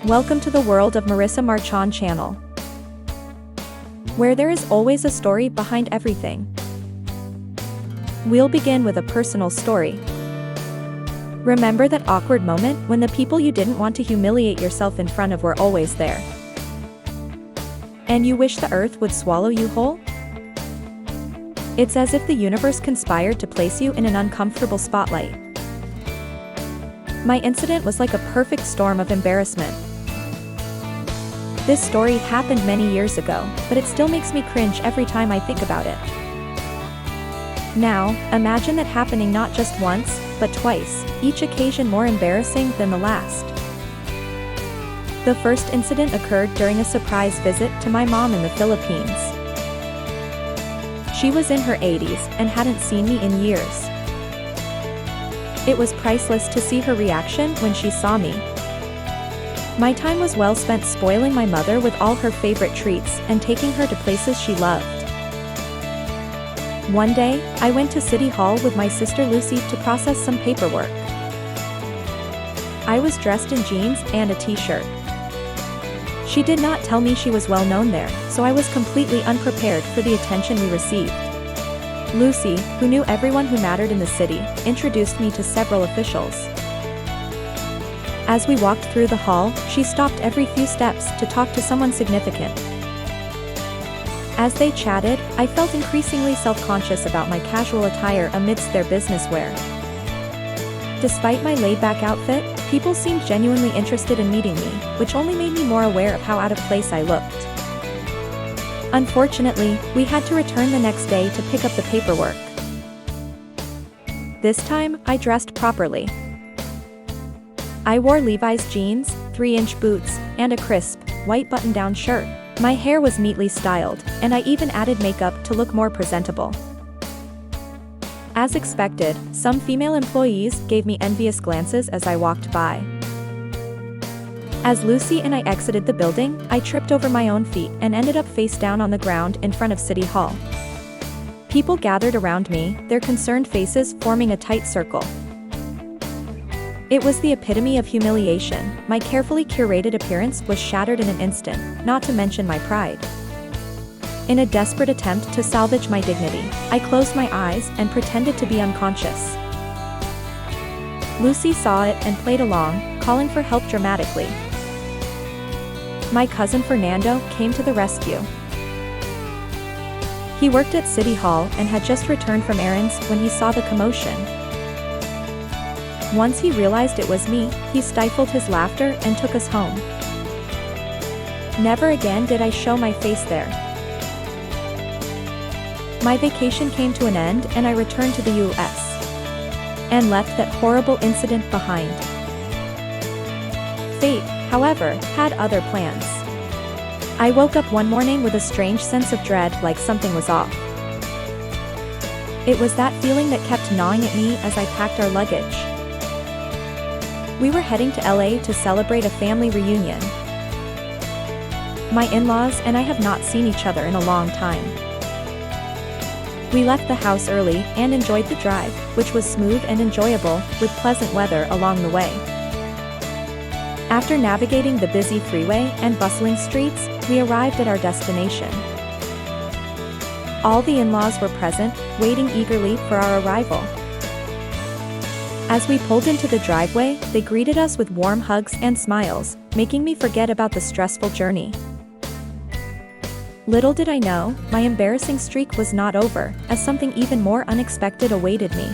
Welcome to the world of Marissa Marchan channel, where there is always a story behind everything. We'll begin with a personal story. Remember that awkward moment when the people you didn't want to humiliate yourself in front of were always there? And you wish the earth would swallow you whole? It's as if the universe conspired to place you in an uncomfortable spotlight. My incident was like a perfect storm of embarrassment. This story happened many years ago, but it still makes me cringe every time I think about it. Now, imagine that happening not just once, but twice, each occasion more embarrassing than the last. The first incident occurred during a surprise visit to my mom in the Philippines. She was in her 80s and hadn't seen me in years. It was priceless to see her reaction when she saw me. My time was well spent spoiling my mother with all her favorite treats and taking her to places she loved. One day, I went to City Hall with my sister Lucy to process some paperwork. I was dressed in jeans and a t-shirt. She did not tell me she was well known there, so I was completely unprepared for the attention we received. Lucy, who knew everyone who mattered in the city, introduced me to several officials. As we walked through the hall, she stopped every few steps to talk to someone significant. As they chatted, I felt increasingly self-conscious about my casual attire amidst their business wear. Despite my laid-back outfit, people seemed genuinely interested in meeting me, which only made me more aware of how out of place I looked. Unfortunately, we had to return the next day to pick up the paperwork. This time, I dressed properly. I wore Levi's jeans, 3-inch boots, and a crisp, white button-down shirt. My hair was neatly styled, and I even added makeup to look more presentable. As expected, some female employees gave me envious glances as I walked by. As Lucy and I exited the building, I tripped over my own feet and ended up face down on the ground in front of City Hall. People gathered around me, their concerned faces forming a tight circle. It was the epitome of humiliation. My carefully curated appearance was shattered in an instant, not to mention my pride. In a desperate attempt to salvage my dignity, I closed my eyes and pretended to be unconscious. Lucy saw it and played along, calling for help dramatically. My cousin Fernando came to the rescue. He worked at City Hall and had just returned from errands when he saw the commotion. Once he realized it was me, he stifled his laughter and took us home. Never again did I show my face there. My vacation came to an end and I returned to the US. And left that horrible incident behind. Fate, however, had other plans. I woke up one morning with a strange sense of dread, like something was off. It was that feeling that kept gnawing at me as I packed our luggage. We were heading to LA to celebrate a family reunion. My in-laws and I have not seen each other in a long time. We left the house early and enjoyed the drive, which was smooth and enjoyable, with pleasant weather along the way. After navigating the busy freeway and bustling streets, we arrived at our destination. All the in-laws were present, waiting eagerly for our arrival. As we pulled into the driveway, they greeted us with warm hugs and smiles, making me forget about the stressful journey. Little did I know, my embarrassing streak was not over, as something even more unexpected awaited me.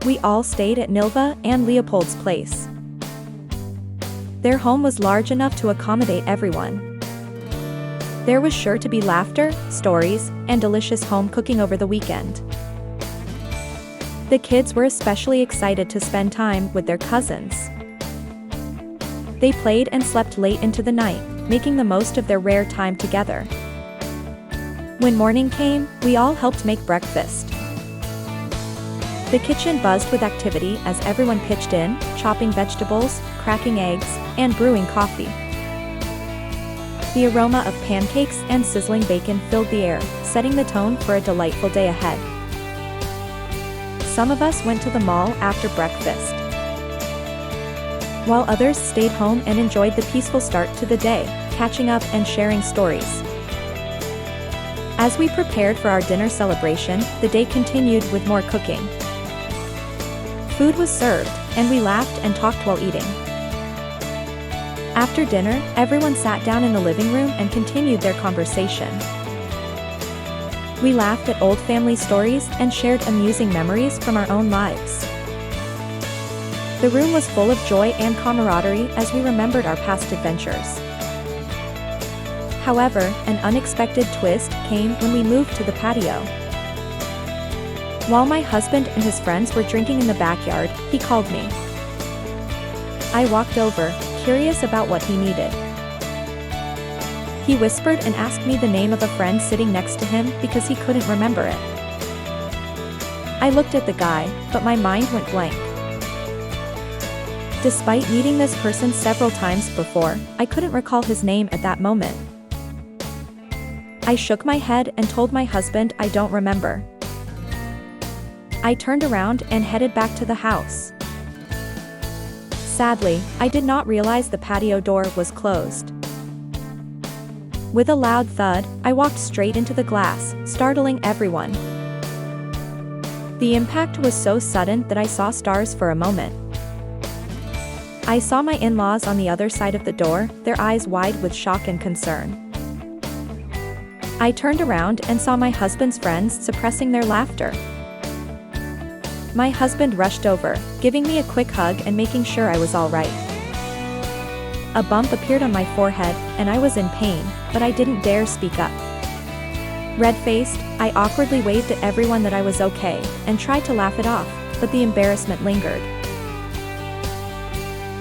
We all stayed at Nilva and Leopold's place. Their home was large enough to accommodate everyone. There was sure to be laughter, stories, and delicious home cooking over the weekend. The kids were especially excited to spend time with their cousins. They played and slept late into the night, making the most of their rare time together. When morning came, we all helped make breakfast. The kitchen buzzed with activity as everyone pitched in, chopping vegetables, cracking eggs, and brewing coffee. The aroma of pancakes and sizzling bacon filled the air, setting the tone for a delightful day ahead. Some of us went to the mall after breakfast. while others stayed home and enjoyed the peaceful start to the day, catching up and sharing stories. As we prepared for our dinner celebration, the day continued with more cooking. Food was served, and we laughed and talked while eating. After dinner, everyone sat down in the living room and continued their conversation. We laughed at old family stories and shared amusing memories from our own lives. The room was full of joy and camaraderie as we remembered our past adventures. However, an unexpected twist came when we moved to the patio. While my husband and his friends were drinking in the backyard, he called me. I walked over, curious about what he needed. He whispered and asked me the name of a friend sitting next to him because he couldn't remember it. I looked at the guy, but my mind went blank. Despite meeting this person several times before, I couldn't recall his name at that moment. I shook my head and told my husband I don't remember. I turned around and headed back to the house. Sadly, I did not realize the patio door was closed. With a loud thud, I walked straight into the glass, startling everyone. The impact was so sudden that I saw stars for a moment. I saw my in-laws on the other side of the door, their eyes wide with shock and concern. I turned around and saw my husband's friends suppressing their laughter. My husband rushed over, giving me a quick hug and making sure I was all right. A bump appeared on my forehead, and I was in pain, but I didn't dare speak up. Red-faced, I awkwardly waved at everyone that I was okay, and tried to laugh it off, but the embarrassment lingered.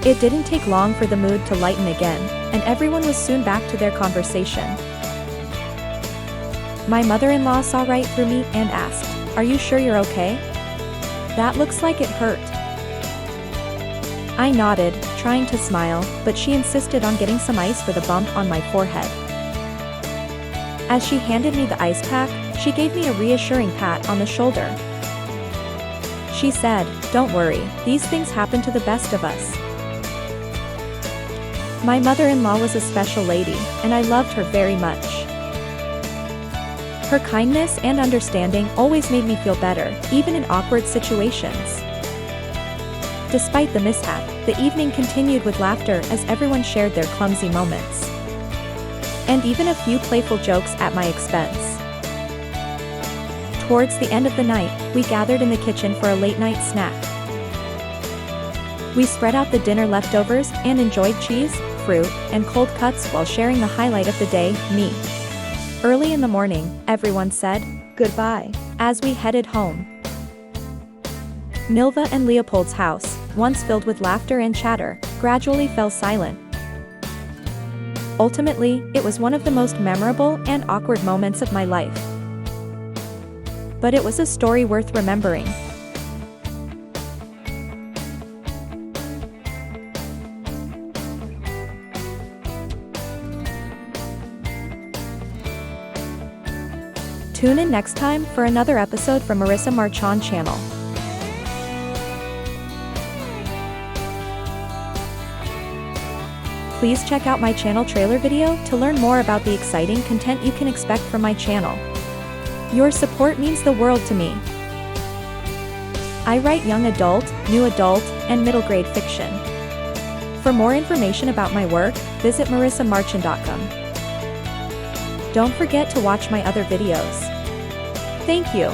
It didn't take long for the mood to lighten again, and everyone was soon back to their conversation. My mother-in-law saw right through me and asked, "Are you sure you're okay? That looks like it hurt." I nodded, trying to smile, but she insisted on getting some ice for the bump on my forehead. As she handed me the ice pack, she gave me a reassuring pat on the shoulder. She said, "Don't worry, these things happen to the best of us." My mother-in-law was a special lady, and I loved her very much. Her kindness and understanding always made me feel better, even in awkward situations. Despite the mishap, the evening continued with laughter as everyone shared their clumsy moments. And even a few playful jokes at my expense. Towards the end of the night, we gathered in the kitchen for a late-night snack. We spread out the dinner leftovers and enjoyed cheese, fruit, and cold cuts while sharing the highlight of the day, me. Early in the morning, everyone said goodbye as we headed home. Nilva and Leopold's house, once filled with laughter and chatter, gradually fell silent. Ultimately, it was one of the most memorable and awkward moments of my life. But it was a story worth remembering. Tune in next time for another episode from Marissa Marchan channel. Please check out my channel trailer video to learn more about the exciting content you can expect from my channel. Your support means the world to me. I write young adult, new adult, and middle grade fiction. For more information about my work, visit marissamarchan.com. Don't forget to watch my other videos. Thank you.